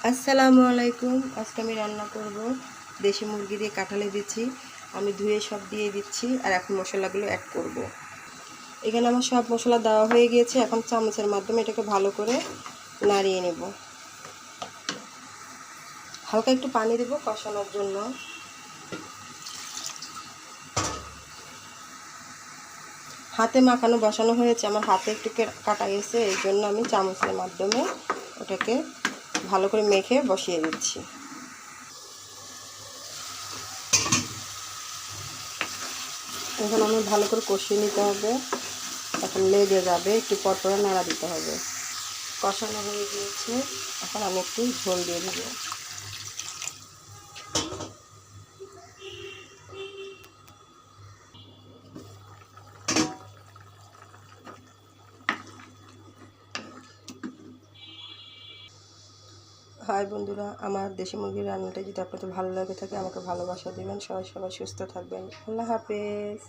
আসসালামু আলাইকুম। আজকে আমি রান্না করব দেশি মুরগি দিয়ে কাঁঠালের বিচি। আমি ধুয়ে সব দিয়ে দিচ্ছি আর এখন মশলাগুলো অ্যাড করব। এখানে আমার সব মশলা দেওয়া হয়ে গিয়েছে। এখন চামচের মাধ্যমে এটাকে ভালো করে নাড়িয়ে নেব। হালকা একটু পানি দেব কষানোর জন্য। হাতে মাখানো বসানো হয়েছে, আমার হাতে একটু কাটা গেছে, এই জন্য আমি চামচের মাধ্যমে ওটাকে ভালো করে মেখে বসিয়ে দিচ্ছি। এখন আমি ভালো করে কষিয়ে নিতে হবে, এখন লেগে যাবে, একটু পরপর নাড়া দিতে হবে। কষানো হয়ে গিয়েছে, এখন আমি একটু ঝোল দিয়ে দেব। হাই বন্ধুরা, আমার দেশি মুরগির রান্নাটা যদি আপনাদের ভালো লাগে থাকে আমাকে ভালোবাসা দেবেন। সবাই সুস্থ থাকবেন। আল্লাহ হাফেজ।